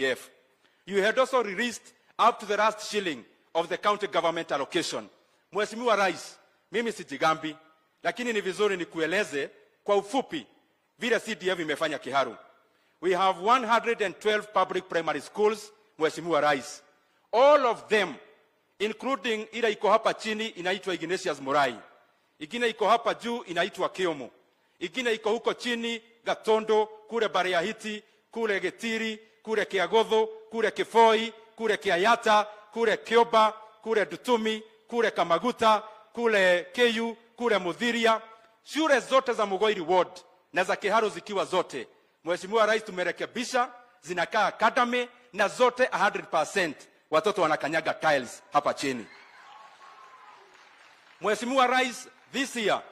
CDF. You had also released up to the last shilling of the county government allocation. Mheshimiwa Rais, mimi sijigambi, lakini ni vizuri nikueleze kwa ufupi vile CDF imefanya Kiharu. We have 112 public primary schools, Mheshimiwa Rais. All of them, including ile iko hapa chini inaitwa Ignatius Murai. Ingine iko hapa juu inaitwa Kiomo. Ingine iko huko chini Gatondo, kule Bariahiti, kule Getiri, kule Kiagodho, kule Kifoi, kule Kiayata, kule Kioba, kule Dutumi, kule Kamaguta, kule Keyu, kule Mudhiria. Shule zote za Mugoiri ward na za Kiharu zikiwa zote, Mheshimiwa Rais, tumerekebisha, zinakaa academy na zote 100% watoto wanakanyaga tiles hapa chini. Mheshimiwa Rais, this year,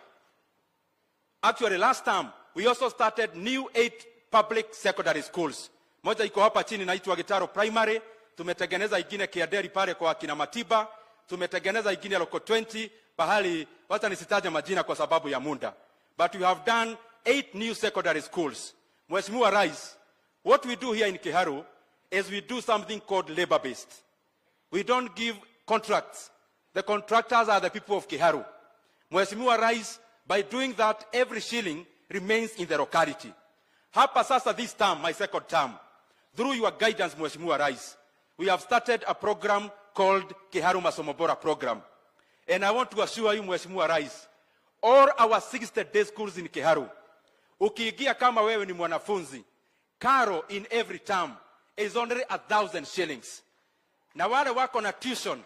actually last time, we also started new 8 public secondary schools. Moja iko hapa chini inaitwa Gitaro Primary, tumetengeneza ingine Kiaderi pale kwa kina Matiba, tumetengeneza ingine Loko 20 pahali, wacha nisitaje majina kwa sababu ya muda. But we have done 8 new secondary schools. Mheshimiwa Rais, what we do here in Kiharu is we do something called labor-based. We don't give contracts. The contractors are the people of Kiharu. Mheshimiwa Rais, by doing that, every shilling remains in the locality. Hapa sasa this term, my second term, through your guidance, Mheshimiwa Rais, we have started a program called Kiharu Masomo Bora program. And I want to assure you, Mheshimiwa Rais, all our 60-day schools in Kiharu, ukiingia kama wewe ni mwanafunzi, karo in every term is only 1,000 shillings. Na wale wako na tuition,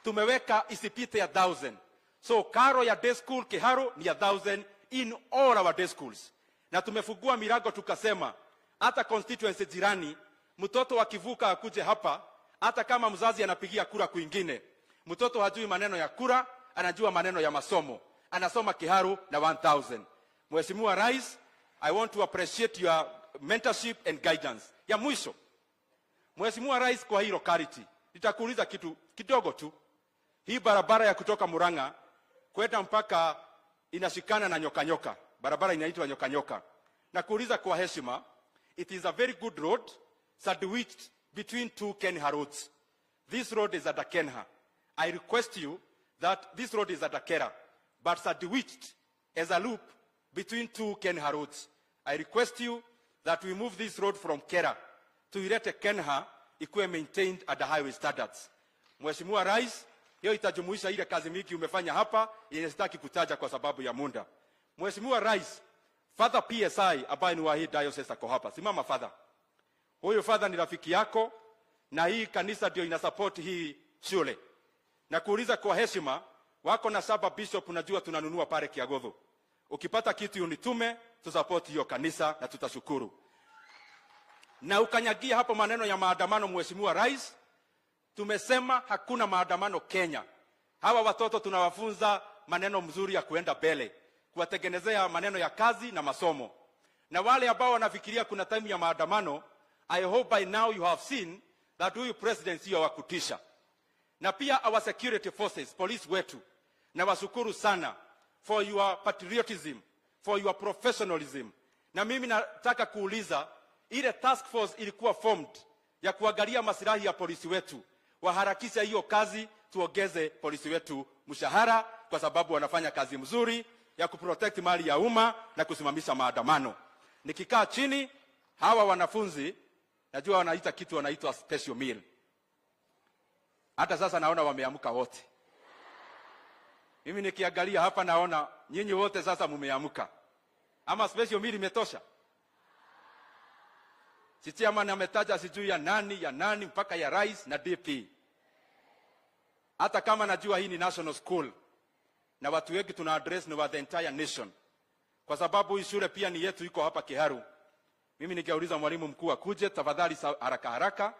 tumeweka isipite 1,000. So karo ya day school Kiharu ni 1,000 in all our day schools. Na tumefungua milango tukasema, hata constituency jirani, mtoto akivuka akuje hapa, hata kama mzazi anapigia kura kwingine, mtoto hajui maneno ya kura, anajua maneno ya masomo. Anasoma Kiharu na 1,000. Mheshimiwa Rais, I want to appreciate your mentorship and guidance. Ya mwisho, Mheshimiwa Rais, kwa hii locality, nitakuuliza kitu kidogo tu. Hii barabara ya kutoka Murang'a kwenda mpaka inashikana na Nyoka. Barabara inaitwa Nyoka. Na kuuliza kwa heshima, it is a very good road, sandwiched between two Kenha roads. This road is at a Kenha. I request you that this road is at a Kera, but sandwiched as a loop between two Kenha roads. I request you that we move this road from Kera to Irete Kenha ikuwe maintained at the highway standards. Mheshimiwa Rais, hiyo itajumuisha ile kazi mingi umefanya hapa, yenye sitaki kutaja kwa sababu ya muda. Mheshimiwa Rais, Father PSI ambaye ni wa hii diocese ako hapa. Simama Father. Huyu Father ni rafiki yako na hii kanisa ndio inasupport hii shule. Na kuuliza kwa heshima, wako na saba bishop unajua tunanunua pale Kiagodho. Ukipata kitu unitume, tusupport hiyo kanisa na tutashukuru. Na ukanyagia hapo maneno ya maandamano, Mheshimiwa Rais, tumesema hakuna maandamano Kenya. Hawa watoto tunawafunza maneno mzuri ya kuenda mbele, kuwatengenezea maneno ya kazi na masomo. Na wale ambao wanafikiria kuna time ya maandamano, I hope by now you have seen that huyu president sio wa kutisha. Na pia our security forces, police wetu, na washukuru sana for your patriotism, for your professionalism. Na mimi nataka kuuliza, ile task force ilikuwa formed ya kuangalia maslahi ya polisi wetu, waharakisha hiyo kazi, tuongeze polisi wetu mshahara kwa sababu wanafanya kazi mzuri ya kuprotect mali ya umma na kusimamisha maandamano. Nikikaa chini, hawa wanafunzi najua wanaita kitu wanaitwa special meal. Hata sasa naona wameamka wote. Mimi nikiangalia hapa naona nyinyi wote sasa mumeamka. Ama special meal imetosha? Sisi ama nametaja sijui ya nani mpaka ya rais na DP. Hata kama najua hii ni national school na watu wengi tuna address ni wa the entire nation. Kwa sababu hii shule pia ni yetu, iko hapa Kiharu. Mimi nikauliza mwalimu mkuu akuje tafadhali haraka.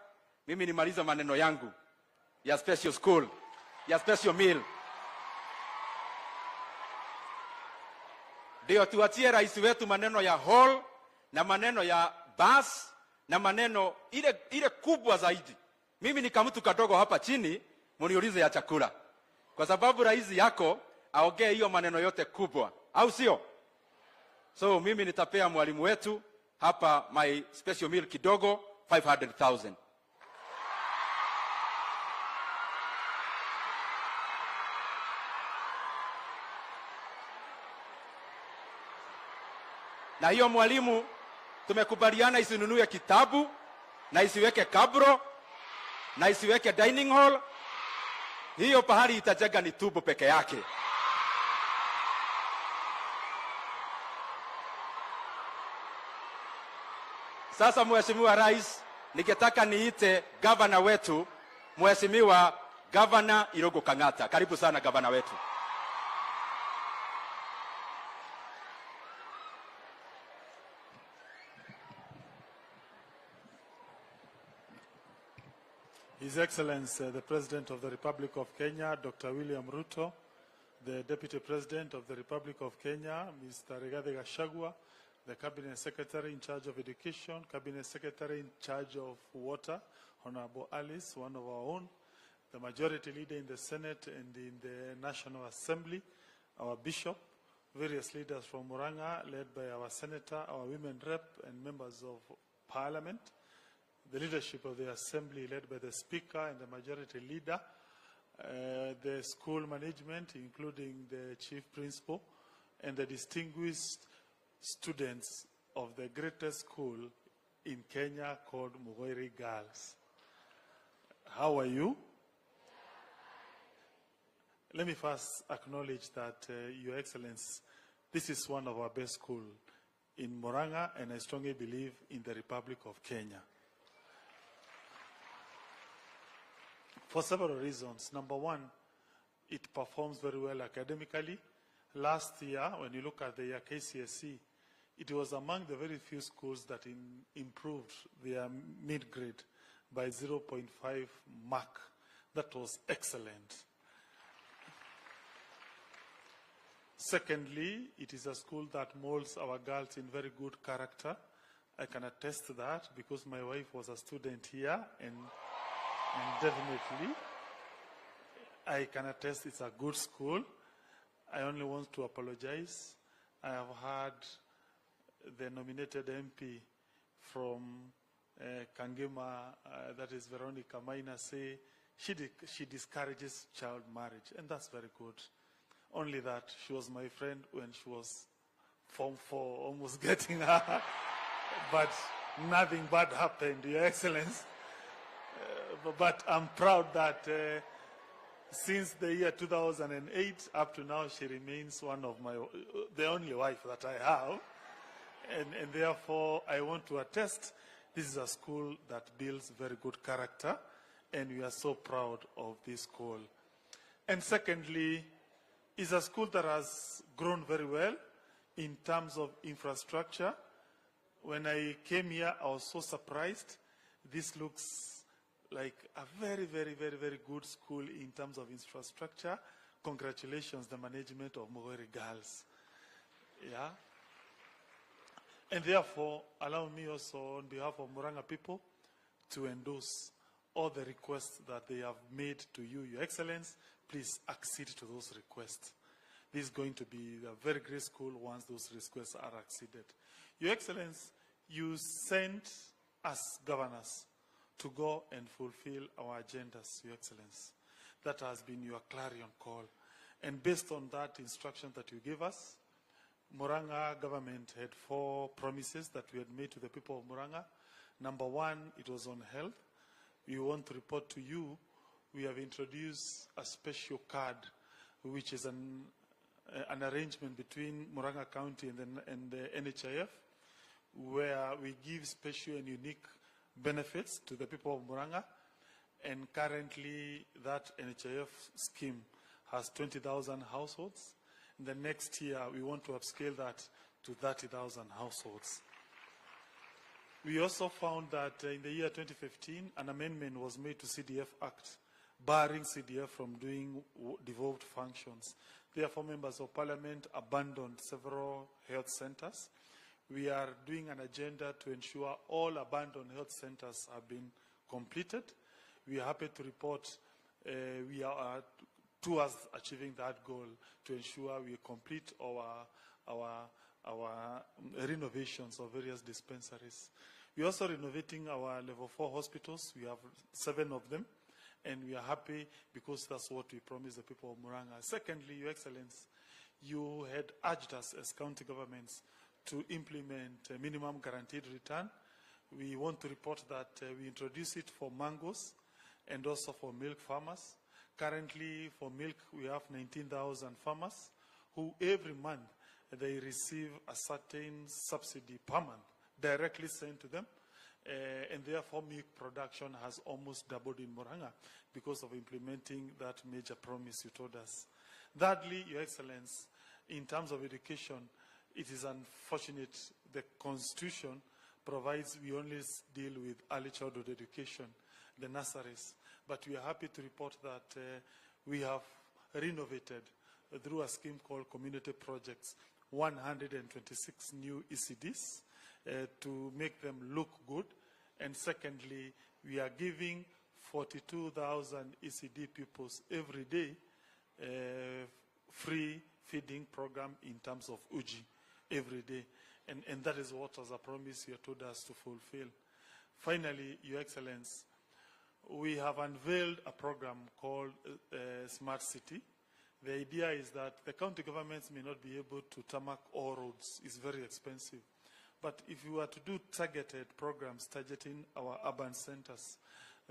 Mimi nimaliza maneno yangu ya special school, ya special meal. Ndio tuachie rais wetu maneno ya hall na maneno ya bus na maneno ile kubwa zaidi. Mimi ni kama mtu kadogo hapa chini, mniulize ya chakula. Kwa sababu rais yako aongee hiyo maneno yote kubwa, au sio? So mimi nitapea mwalimu wetu hapa my special meal kidogo 500,000. Na hiyo mwalimu, tumekubaliana isinunue kitabu, na isiweke kabro, na isiweke dining hall. Hiyo pahali itajenga ni tubu peke yake. Sasa Mheshimiwa Rais, ningetaka niite gavana wetu, Mheshimiwa Gavana Irungu Kang'ata. Karibu sana gavana wetu. His Excellency, the President of the Republic of Kenya, Dr. William Ruto, the Deputy President of the Republic of Kenya, Mr. Rigathi Gachagua, the Cabinet Secretary in charge of Education, Cabinet Secretary in charge of Water, Honorable Alice, one of our own, the Majority Leader in the Senate and in the National Assembly, our Bishop, various leaders from Murang'a, led by our Senator, our Women Rep and members of Parliament, the leadership of the Assembly led by the Speaker and the Majority Leader, the school management, including the Chief Principal, and the distinguished students of the greatest school in Kenya called Mugoiri Girls. How are you? Let me first acknowledge that, Your Excellency, this is one of our best schools in Murang'a, and I strongly believe in the Republic of Kenya. For several reasons. Number one, it performs very well academically. Last year, when you look at the year KCSE, it was among the very few schools that improved their mid-grade by 0.5 mark. That was excellent. Secondly, it is a school that molds our girls in very good character. I can attest to that because my wife was a student here, and definitely, I can attest it's a good school. I only want to apologize. I have heard the nominated MP from Kangema, that is Veronica Maina, say she discourages child marriage, and that's very good. Only that she was my friend when she was Form 4, almost getting her, but nothing bad happened, Your Excellency. But I'm proud that since the year 2008 up to now, she remains one of the only wife that I have. And therefore, I want to attest, this is a school that builds very good character, and we are so proud of this school. And secondly, it's a school that has grown very well in terms of infrastructure. When I came here, I was so surprised. This looks like a very, very, very, very good school in terms of infrastructure. Congratulations, the management of Mugoiri Girls. Yeah. And therefore, allow me also on behalf of Murang'a people to endorse all the requests that they have made to you, Your Excellency. Please accede to those requests. This is going to be a very great school once those requests are acceded. Your Excellency, you sent us governors to go and fulfill our agendas, Your Excellency. That has been your clarion call. And based on that instruction that you gave us, Murang'a government had 4 promises that we had made to the people of Murang'a. Number one, it was on health. We want to report to you, we have introduced a special card, which is an arrangement between Murang'a County and the NHIF, where we give special and unique benefits to the people of Murang'a. And currently, that NHIF scheme has 20,000 households. In the next year, we want to upscale that to 30,000 households. We also found that in the year 2015, an amendment was made to CDF Act, barring CDF from doing devolved functions. Therefore, members of parliament abandoned several health centers. We are doing an agenda to ensure all abandoned health centers have been completed. We are happy to report we are towards achieving that goal to ensure we complete our renovations of various dispensaries. We're also renovating our level 4 hospitals. We have 7 of them, and we are happy because that's what we promised the people of Murang'a. Secondly, Your Excellency, you had urged us as county governments to implement a minimum guaranteed return. We want to report that we introduce it for mangoes and also for milk farmers. Currently, for milk, we have 19,000 farmers who every month they receive a certain subsidy per month directly sent to them. And therefore, milk production has almost doubled in Murang'a because of implementing that major promise you told us. Thirdly, Your Excellence, in terms of education, it is unfortunate the Constitution provides we only deal with early childhood education, the nurseries. But we are happy to report that we have renovated through a scheme called Community Projects 126 new ECDs to make them look good. And secondly, we are giving 42,000 ECD pupils every day free feeding program in terms of Uji every day. And that is what was a promise you told us to fulfill. Finally, Your Excellence, we have unveiled a program called Smart City. The idea is that the county governments may not be able to tarmac all roads. It's very expensive. But if you were to do targeted programs targeting our urban centers,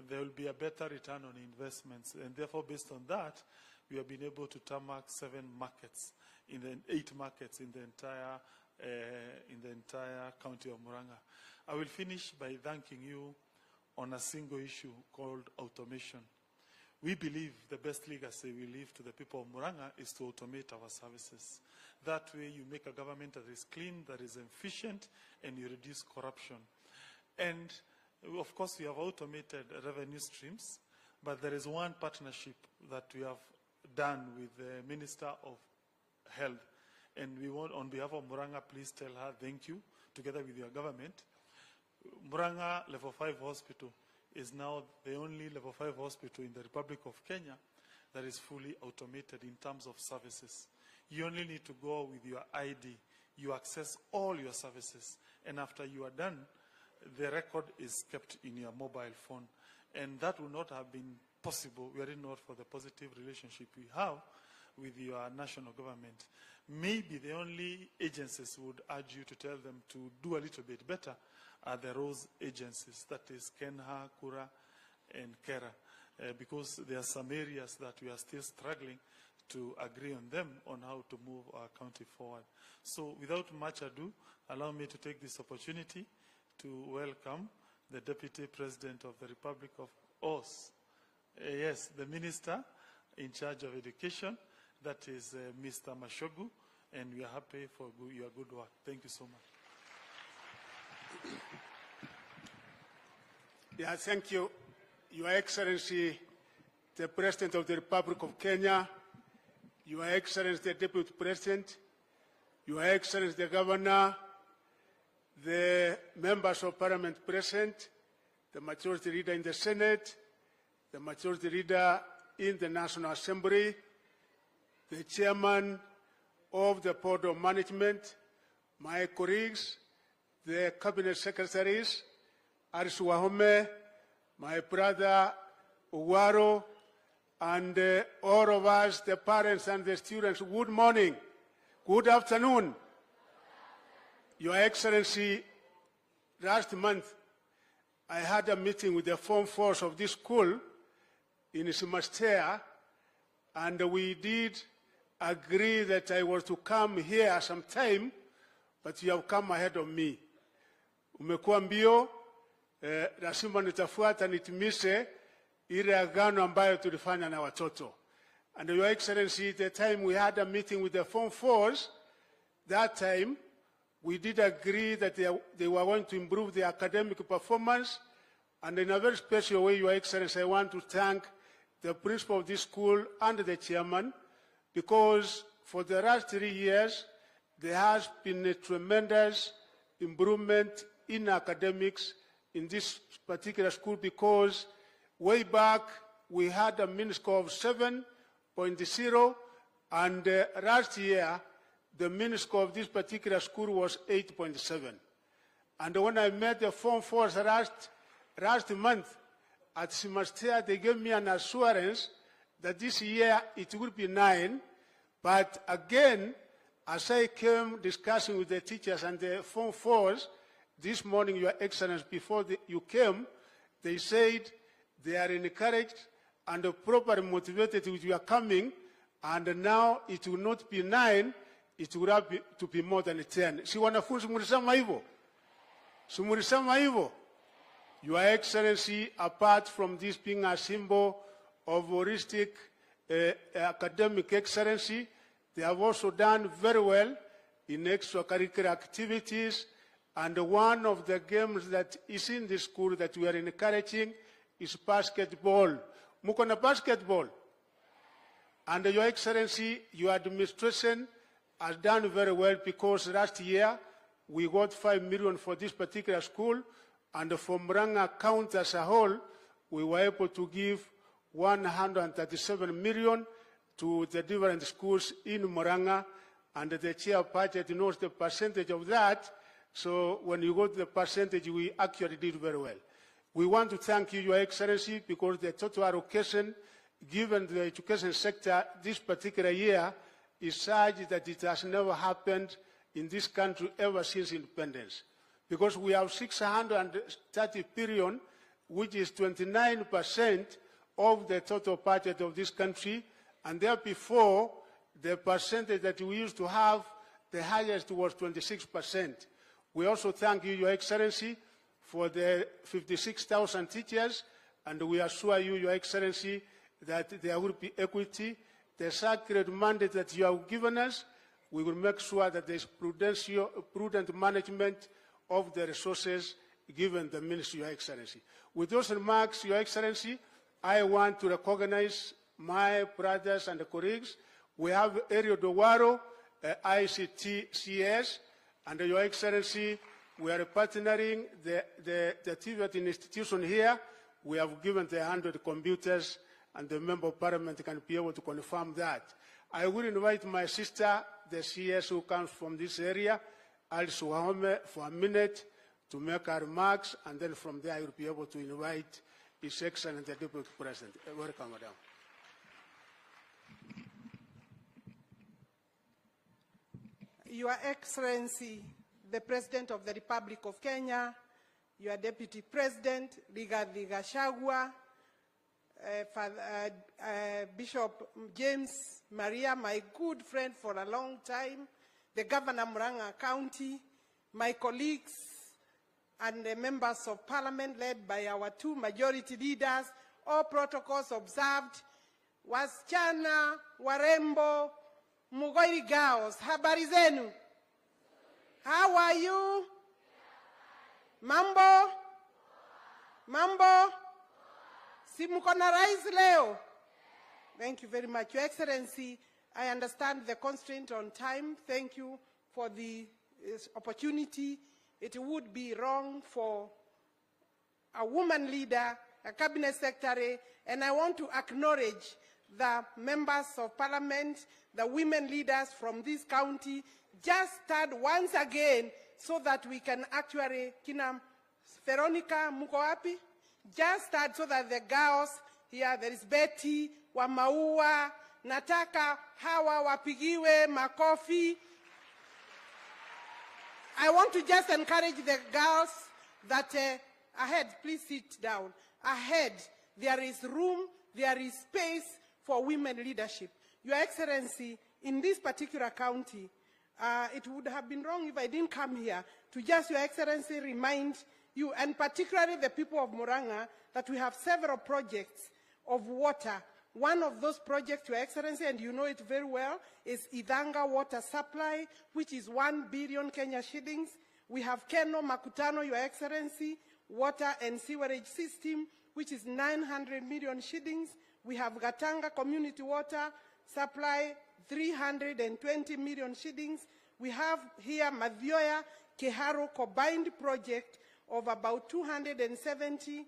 there will be a better return on investments. And therefore, based on that, we have been able to tarmac 8 markets in the entire county of Murang'a. I will finish by thanking you on a single issue called automation. We believe the best legacy we leave to the people of Murang'a is to automate our services. That way you make a government that is clean, that is efficient, and you reduce corruption. And of course we have automated revenue streams, but there is one partnership that we have done with the Minister of Health. And we want, on behalf of Murang'a, please tell her thank you, together with your government. Murang'a Level 5 Hospital is now the only Level 5 hospital in the Republic of Kenya that is fully automated in terms of services. You only need to go with your ID. You access all your services. And after you are done, the record is kept in your mobile phone. And that would not have been possible were it not for the positive relationship we have with your national government. Maybe the only agencies would urge you to tell them to do a little bit better are the ROSE agencies, that is Kenha, Kura, and Kera, because there are some areas that we are still struggling to agree on them on how to move our county forward. So without much ado, allow me to take this opportunity to welcome the Deputy President of the Republic of Oz. Yes, the Minister in charge of education, that is Mr. Mashogu, and we are happy for your good work. Thank you so much. Yeah, thank you, Your Excellency, the President of the Republic of Kenya, Your Excellency, the Deputy President, Your Excellency, the Governor, the members of Parliament present, the Majority Leader in the Senate, the Majority Leader in the National Assembly, the Chairman of the Board of Management, my colleagues, the Cabinet Secretaries, Aris Wahome, my brother Uwaro, and all of us, the parents and the students, good morning, good afternoon. Your Excellency, last month, I had a meeting with the Form 4s of this school in Simastea, and we did agree that I was to come here sometime, but you have come ahead of me. Umekuwa mbio, lazima nitafuata nitimise ile agano ambayo tulifanya na watoto. And Your Excellency, the time we had a meeting with the Form 4s, that time we did agree that they were going to improve their academic performance. And in a very special way, Your Excellency, I want to thank the principal of this school and the chairman, because for the last 3 years, there has been a tremendous improvement in academics in this particular school, because way back we had a mean score of 7.0, and last year the mean score of this particular school was 8.7. And when I met the Form 4s last month at Simastea, they gave me an assurance that this year it will be 9, but again, As I came discussing with the teachers and the Form 4s this morning, Your Excellency, before you came, they said they are encouraged and properly motivated with your coming, and now it will not be 9, it will have to be more than 10. Si wanafunzi mulisema hivyo? Si mulisema hivyo? Your Excellency, apart from this being a symbol of holistic academic excellency, they have also done very well in extracurricular activities, and one of the games that is in the school that we are encouraging is basketball. Muko na basketball? And Your Excellency, your administration has done very well, because last year we got 5 million for this particular school, and for Murang'a County as a whole, we were able to give 137 million to the different schools in Murang'a, and the chair budget knows the percentage of that. So when you got the percentage, we actually did very well. We want to thank you, Your Excellency, because the total allocation given the education sector this particular year is such that it has never happened in this country ever since independence. Because we have 630 billion, which is 29% of the total budget of this country, and there before, the percentage that we used to have, the highest was 26%. We also thank you, Your Excellency, for the 56,000 teachers, and we assure you, Your Excellency, that there will be equity. The sacred mandate that you have given us, we will make sure that there is prudent management of the resources given the Ministry, Your Excellency. With those remarks, Your Excellency, I want to recognize my brothers and colleagues. We have Erio Dowaro, ICT CS, and Your Excellency, we are partnering the TVET institution here. We have given the 100 computers, and the Member of Parliament can be able to confirm that. I will invite my sister, the CS who comes from this area, Alice Wahome, for a minute to make her remarks, and then from there I will be able to invite His Excellency the Deputy President. Welcome, Madam. Your Excellency, the President of the Republic of Kenya, your Deputy President, Rigathi Gachagua, Bishop James Maria, my good friend for a long time, the Governor Murang'a County, my colleagues, and the members of Parliament led by our 2 majority leaders, all protocols observed. Wasichana, warembo, Mugoiri girls, habari zenu? How are you? Mambo? Mambo? Si muko na rais leo? Thank you very much. Your Excellency, I understand the constraint on time. Thank you for the opportunity. It would be wrong for a woman leader, a cabinet secretary, and I want to acknowledge the members of Parliament, the women leaders from this county, just start once again so that we can actually, Kina Veronica Mukoapi, just start so that the girls here, there is Betty, Wamaua, Nataka, Hawa, Wapigiwe, Makofi. I want to just encourage the girls that ahead, please sit down. Ahead, there is room, there is space for women leadership. Your Excellency, in this particular county, it would have been wrong if I didn't come here to just, Your Excellency, remind you, and particularly the people of Murang'a, that we have several projects of water. One of those projects, Your Excellency, and you know it very well, is Idanga Water Supply, which is 1 billion Kenya shillings. We have Keno Makutano, Your Excellency, Water and Sewerage System, which is 900 million shillings. We have Gatanga Community Water Supply, 320 million shillings. We have here Madhyoya Kiharu combined project of about 270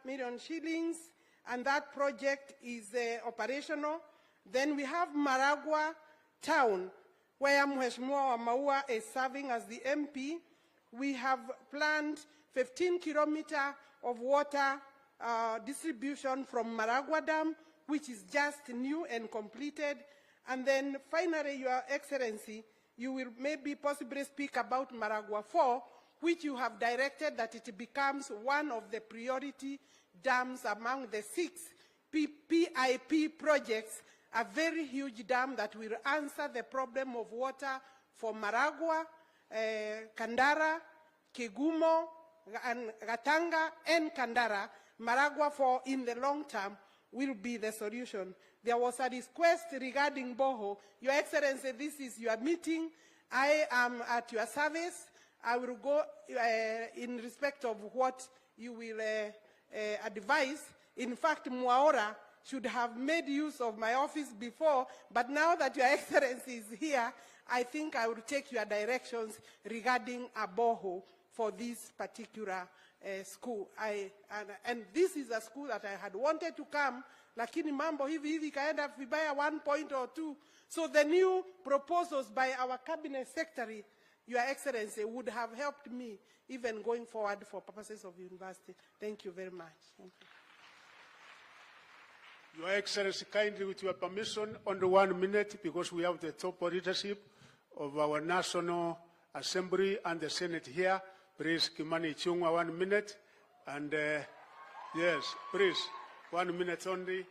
million shillings, and that project is operational. Then we have Maragua Town, where Mheshimiwa Wamaua is serving as the MP. We have planned 15 kilometers of water distribution from Maragua Dam, which is just new and completed. And then finally, Your Excellency, you will maybe possibly speak about Murang'a 4, which you have directed that it becomes one of the priority dams among the 6 PIP projects, a very huge dam that will answer the problem of water for Murang'a, Kandara, Kigumo, and Gatanga, and Kandara. Murang'a 4 in the long term will be the solution. There was a request regarding Boho. Your Excellency, this is your meeting. I am at your service. I will go in respect of what you will advise. In fact, Mwaora should have made use of my office before, but now that Your Excellency is here, I think I will take your directions regarding a Boho for this particular school. And this is a school that I had wanted to come, lakini mambo hivi kaenda vibaya 1 point or 2. So the new proposals by our cabinet secretary, Your Excellency, would have helped me even going forward for purposes of university. Thank you very much. Thank you. Your Excellency, kindly with your permission, under 1 minute, because we have the top leadership of our National Assembly and the Senate here. Please, Kimani Ichung'wa, 1 minute. And yes, please, 1 minute only.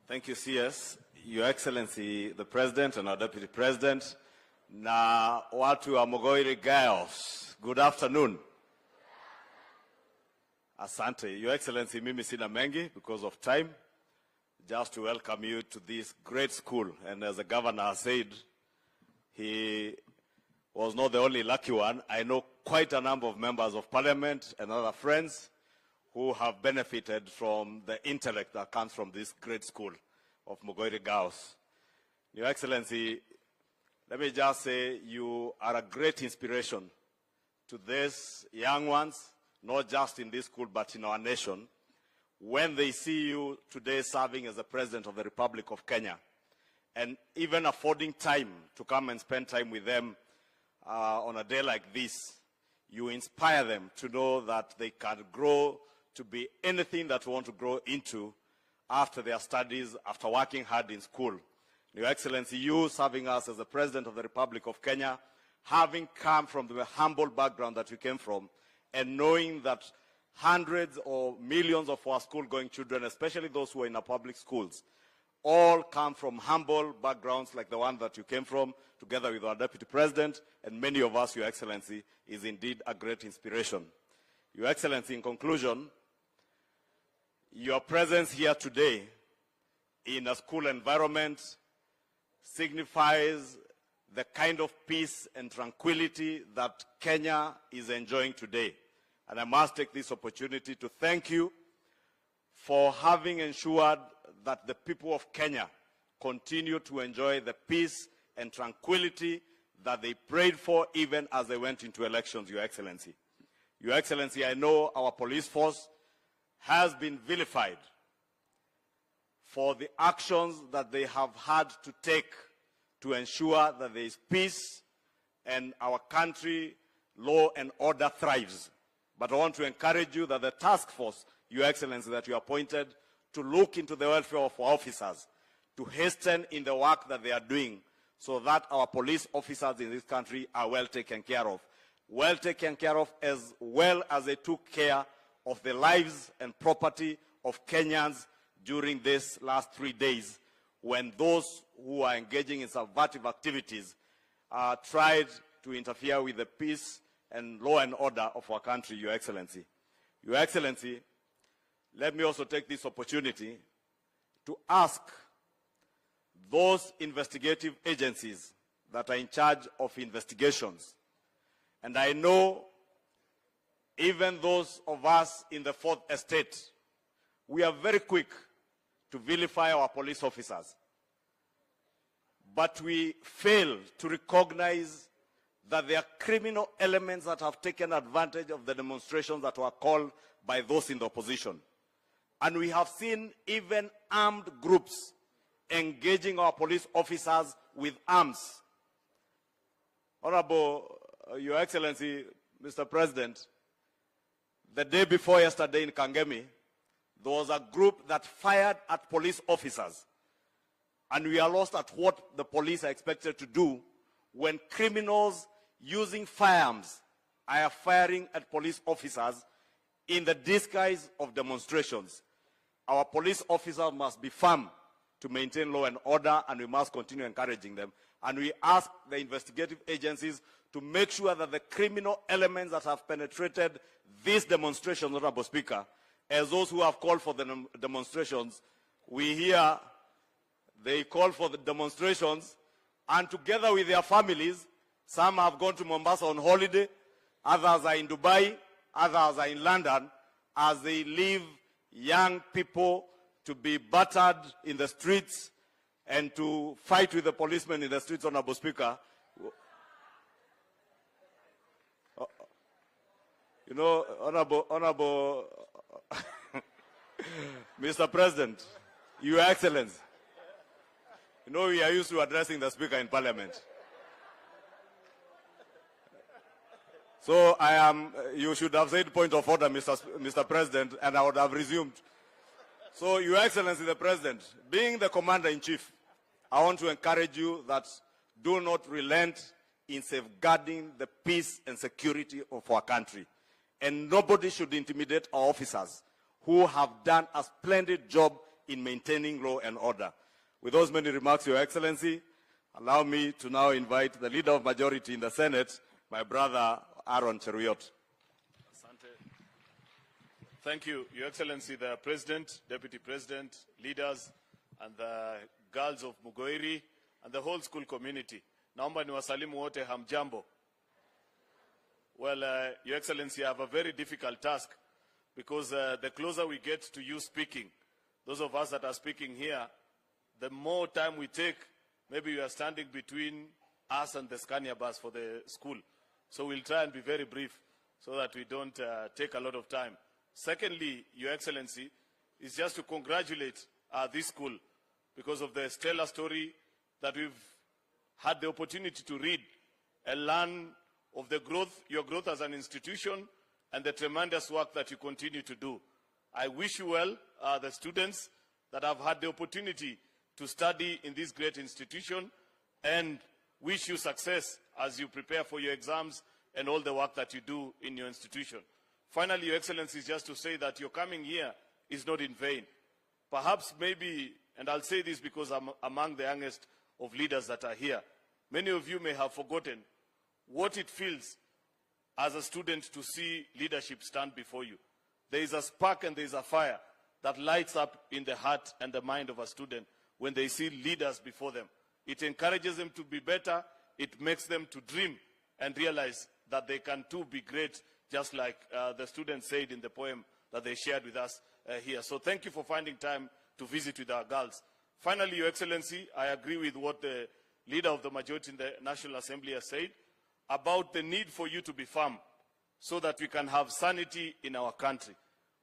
Thank you, CS. Your Excellency, the President and our Deputy President, na watu wa Mugoiri girls, good afternoon. Asante. Your Excellency, mimi sina mengi because of time. Just to welcome you to this great school. And as the governor has said, he was not the only lucky one. I know quite a number of members of parliament and other friends who have benefited from the intellect that comes from this great school of Mugoiri girls. Your Excellency, let me just say you are a great inspiration to these young ones, not just in this school but in our nation, when they see you today serving as the President of the Republic of Kenya, and even affording time to come and spend time with them on a day like this. You inspire them to know that they can grow to be anything that they want to grow into after their studies, after working hard in school. Your Excellency, you serving us as the President of the Republic of Kenya, having come from the humble background that you came from, and knowing that hundreds or millions of our school-going children, especially those who are in our public schools, all come from humble backgrounds like the one that you came from, together with our Deputy President, and many of us, Your Excellency, is indeed a great inspiration. Your Excellency, in conclusion, your presence here today in a school environment signifies the kind of peace and tranquility that Kenya is enjoying today. And I must take this opportunity to thank you for having ensured that the people of Kenya continue to enjoy the peace and tranquility that they prayed for even as they went into elections, Your Excellency. Your Excellency, I know our police force has been vilified for the actions that they have had to take to ensure that there is peace and our country, law and order thrives. But I want to encourage you that the task force, Your Excellency, that you appointed to look into the welfare of our officers, to hasten in the work that they are doing so that our police officers in this country are well taken care of. Well taken care of as well as they took care of the lives and property of Kenyans during these last 3 days when those who are engaging in subversive activities tried to interfere with the peace and law and order of our country, Your Excellency. Your Excellency, let me also take this opportunity to ask those investigative agencies that are in charge of investigations, and I know even those of us in the Fourth Estate, we are very quick to vilify our police officers, but we fail to recognize that there are criminal elements that have taken advantage of the demonstrations that were called by those in the opposition. And we have seen even armed groups engaging our police officers with arms. Honorable, Your Excellency, Mr. President, the day before yesterday in Kangemi, there was a group that fired at police officers. And we are lost at what the police are expected to do when criminals using firearms are firing at police officers in the disguise of demonstrations. Our police officers must be firm to maintain law and order, and we must continue encouraging them. And we ask the investigative agencies to make sure that the criminal elements that have penetrated these demonstrations, Honorable Speaker, as those who have called for the demonstrations, we hear they call for the demonstrations, and together with their families, some have gone to Mombasa on holiday, others are in Dubai, others are in London, as they leave young people to be battered in the streets and to fight with the policemen in the streets, Honorable Speaker. You know, Honorable Mr. President, Your Excellency, you know, we are used to addressing the Speaker in Parliament. So you should have said point of order, Mr. President, and I would have resumed. So, Your Excellency the President, being the Commander-in-Chief, I want to encourage you that do not relent in safeguarding the peace and security of our country. And nobody should intimidate our officers who have done a splendid job in maintaining law and order. With those many remarks, Your Excellency, allow me to now invite the Leader of Majority in the Senate, my brother Aaron Cheruiyot. Thank you, Your Excellency, the President, Deputy President, leaders, and the girls of Mugoiri, and the whole school community. Naomba niwasalimu wote hamjambo. Well, Your Excellency, I have a very difficult task because the closer we get to you speaking, those of us that are speaking here, the more time we take, maybe you are standing between us and the Scania bus for the school. So we'll try and be very brief so that we don't take a lot of time. Secondly, Your Excellency, is just to congratulate this school because of the stellar story that we've had the opportunity to read and learn of the growth, your growth as an institution, and the tremendous work that you continue to do. I wish you well, the students that have had the opportunity to study in this great institution, and wish you success as you prepare for your exams and all the work that you do in your institution. Finally, Your Excellency, is just to say that your coming here is not in vain. Perhaps maybe, and I'll say this because I'm among the youngest of leaders that are here, many of you may have forgotten what it feels as a student to see leadership stand before you. There is a spark and there is a fire that lights up in the heart and the mind of a student when they see leaders before them. It encourages them to be better. It makes them to dream and realize that they can too be great, just like the students said in the poem that they shared with us here. So thank you for finding time to visit with our girls. Finally, Your Excellency, I agree with what the Leader of the Majority in the National Assembly has said about the need for you to be firm so that we can have sanity in our country.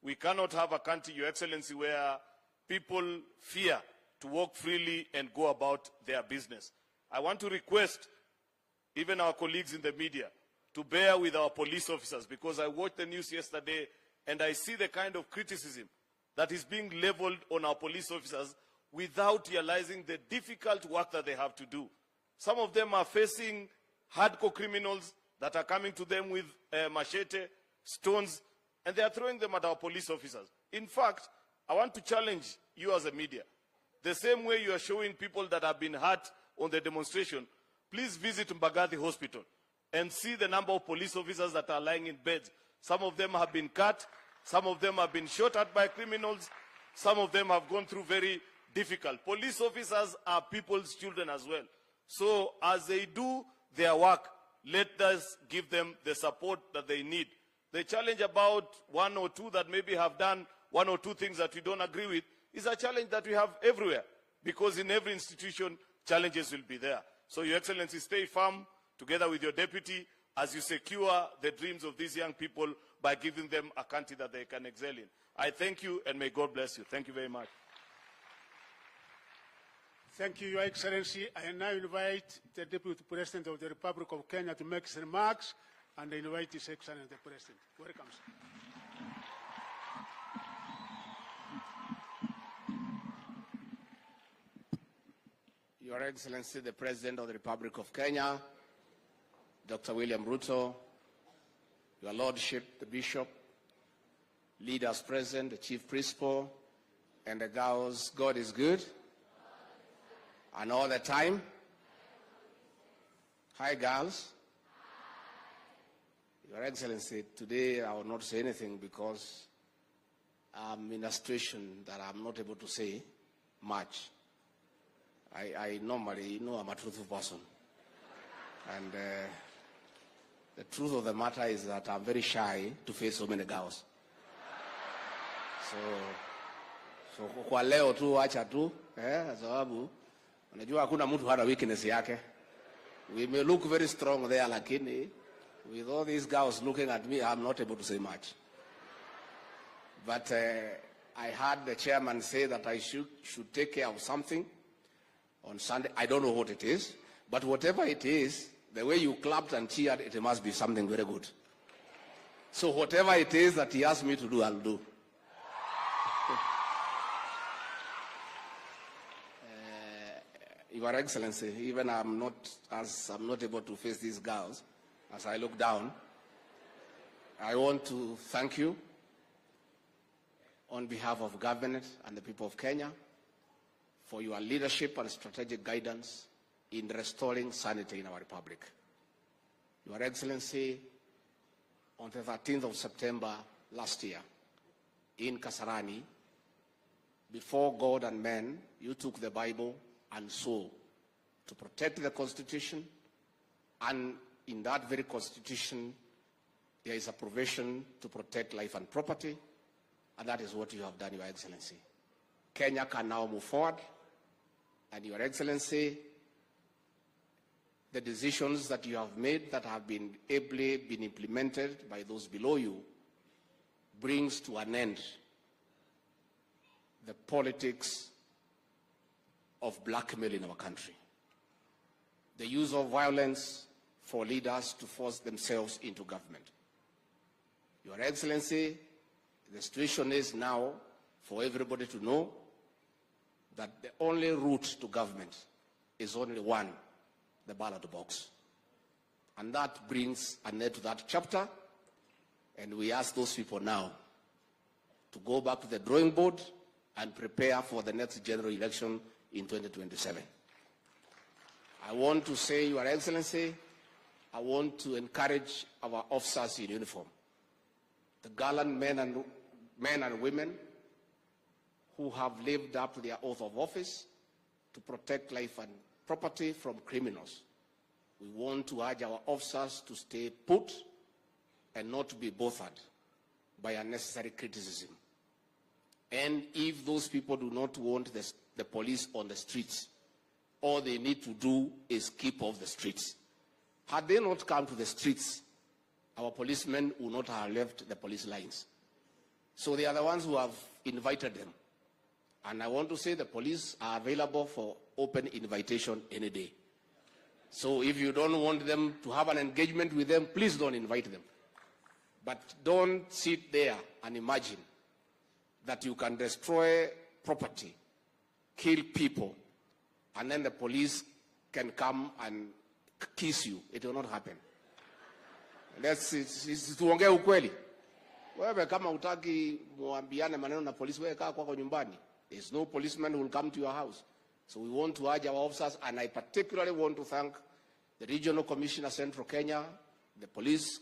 We cannot have a country, Your Excellency, where people fear to walk freely and go about their business. I want to request even our colleagues in the media to bear with our police officers, because I watched the news yesterday and I see the kind of criticism that is being leveled on our police officers without realizing the difficult work that they have to do. Some of them are facing hardcore criminals that are coming to them with machete, stones, and they are throwing them at our police officers. In fact, I want to challenge you as a media. The same way you are showing people that have been hurt on the demonstration, please visit Mbagathi Hospital and see the number of police officers that are lying in beds. Some of them have been cut, some of them have been shot at by criminals, some of them have gone through very difficult. Police officers are people's children as well. So as they do their work, let us give them the support that they need. The challenge about one or two that maybe have done one or two things that we don't agree with is a challenge that we have everywhere, because in every institution, challenges will be there. So, Your Excellency, stay firm together with your deputy as you secure the dreams of these young people by giving them a country that they can excel in. I thank you, and may God bless you. Thank you very much. Thank you, Your Excellency. I now invite the Deputy President of the Republic of Kenya to make his remarks, and I invite His Excellency the President. Welcome, sir. Your Excellency, the President of the Republic of Kenya, Dr. William Ruto, Your Lordship, the Bishop, leaders present, the Chief Principal, and the girls, God is good. And all the time. Hi, girls. Your Excellency, today I will not say anything because I'm in a situation that I'm not able to say much. I normally, I'm a truthful person. And the truth of the matter is that I'm very shy to face so many girls. So kwa leo tu acha tu, sababu unajua hakuna mtu hana weakness yake. We may look very strong there, lakini with all these girls looking at me, I'm not able to say much. But I heard the chairman say that I should take care of something on Sunday. I don't know what it is, but whatever it is, the way you clapped and cheered, it must be something very good. So whatever it is that he asked me to do, I'll do. Your Excellency, even I'm not able to face these girls, as I look down, I want to thank you on behalf of government and the people of Kenya for your leadership and strategic guidance in restoring sanity in our republic. Your Excellency, on the 13th of September last year, in Kasarani, before God and men, you took the Bible and swore to protect the Constitution, and in that very Constitution, there is a provision to protect life and property, and that is what you have done, Your Excellency. Kenya can now move forward, and Your Excellency, the decisions that you have made that have been ably implemented by those below you brings to an end the politics of blackmail in our country. The use of violence for leaders to force themselves into government. Your Excellency, the situation is now for everybody to know that the only route to government is only one, the ballot box. And that brings an end to that chapter, and we ask those people now to go back to the drawing board and prepare for the next general election in 2027. I want to say, Your Excellency, I want to encourage our officers in uniform, the gallant men and women who have lived up to their oath of office to protect life and property from criminals. We want to urge our officers to stay put and not to be bothered by unnecessary criticism. And if those people do not want the police on the streets, all they need to do is keep off the streets. Had they not come to the streets, our policemen would not have left the police lines. So they are the ones who have invited them. And I want to say the police are available for open invitation any day. So if you don't want them to have an engagement with them, please don't invite them. But don't sit there and imagine that you can destroy property, kill people, and then the police can come and kiss you. It will not happen. Tuongee ukweli. Wewe kama hutaki muambiane maneno na polisi, wewe kaa kwako nyumbani. There's no policeman who will come to your house. So we want to urge our officers, and I particularly want to thank the Regional Commissioner Central Kenya, the Police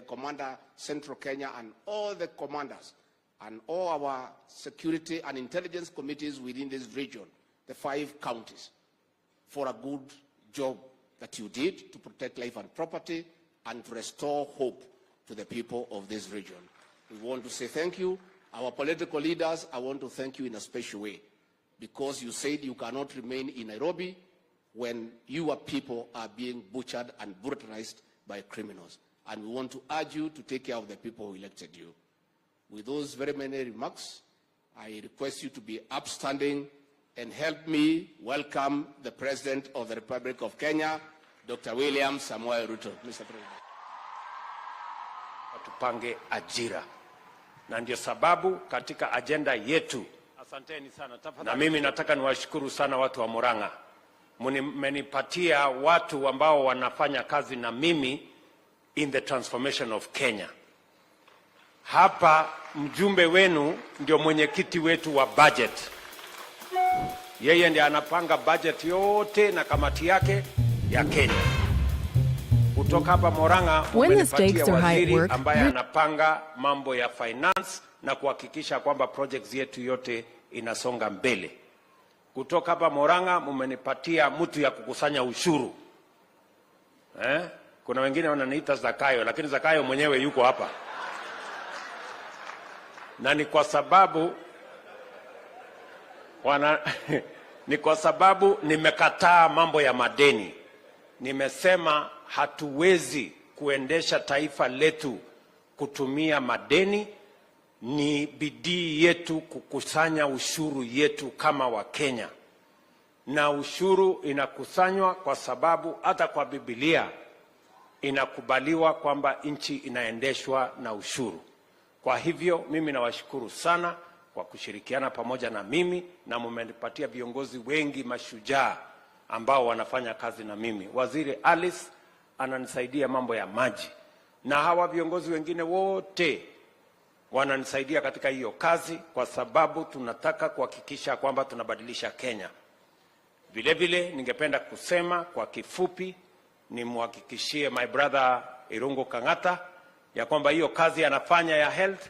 Commander Central Kenya, and all the commanders, and all our security and intelligence committees within this region, the 5 counties, for a good job that you did to protect life and property and to restore hope to the people of this region. We want to say thank you. Our political leaders, I want to thank you in a special way, because you said you cannot remain in Nairobi when your people are being butchered and brutalized by criminals. And we want to urge you to take care of the people who elected you. With those very many remarks, I request you to be upstanding and help me welcome the President of the Republic of Kenya, Dr. William Samoei Ruto. Mr. President. Tupange ajira. Na ndio sababu katika agenda yetu, asanteni sana, na mimi nataka niwashukuru sana watu wa Murang'a. mmenipatia watu ambao wanafanya kazi na mimi in the transformation of Kenya. Hapa mjumbe wenu ndio mwenyekiti wetu wa budget. Yeye ndiye anapanga budget yote na kamati yake ya Kenya. Kutoka hapa Murang'a mmenipatia waziri ambaye anapanga mambo ya finance na kuhakikisha kwamba projects yetu yote inasonga mbele. Kutoka hapa Murang'a mmenipatia mtu ya kukusanya ushuru. Kuna wengine wananiita Zakayo, lakini Zakayo mwenyewe yuko hapa. Na ni kwa sababu nimekataa mambo ya madeni. Nimesema hatuwezi kuendesha taifa letu kutumia madeni. Ni bidii yetu kukusanya ushuru yetu kama Wakenya. Na ushuru inakusanywa kwa sababu hata kwa Biblia inakubaliwa kwamba nchi inaendeshwa na ushuru. Kwa hivyo mimi nawashukuru sana kwa kushirikiana pamoja na mimi, na mmenipatia viongozi wengi mashujaa ambao wanafanya kazi na mimi. Waziri Alice ananisaidia mambo ya maji, na hawa viongozi wengine wote wananisaidia katika hiyo kazi, kwa sababu tunataka kuhakikisha kwamba tunabadilisha Kenya. Vile vile ningependa kusema kwa kifupi, nimhakikishie my brother Irungu Kang'ata ya kwamba hiyo kazi anafanya ya health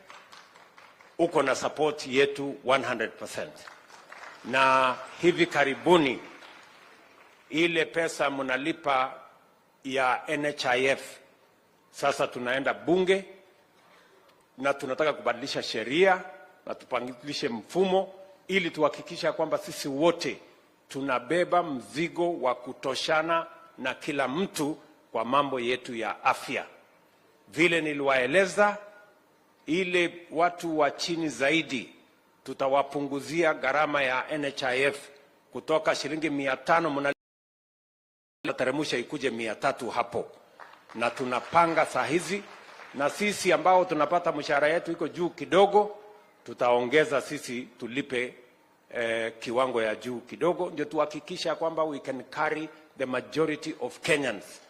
uko na support yetu 100%. Na hivi karibuni ile pesa mnalipa ya NHIF, sasa tunaenda bunge na tunataka kubadilisha sheria na tupangilishe mfumo ili tuhakikisha kwamba sisi wote tunabeba mzigo wa kutoshana na kila mtu kwa mambo yetu ya afya. Vile niliwaeleza, ile watu wa chini zaidi tutawapunguzia gharama ya NHIF kutoka shilingi 500 mnateremsha ikuje 300 hapo. Na tunapanga saa hizi, na sisi ambao tunapata mshahara yetu iko juu kidogo, tutaongeza sisi tulipe kiwango ya juu kidogo, ndio tuhakikisha kwamba we can carry the majority of Kenyans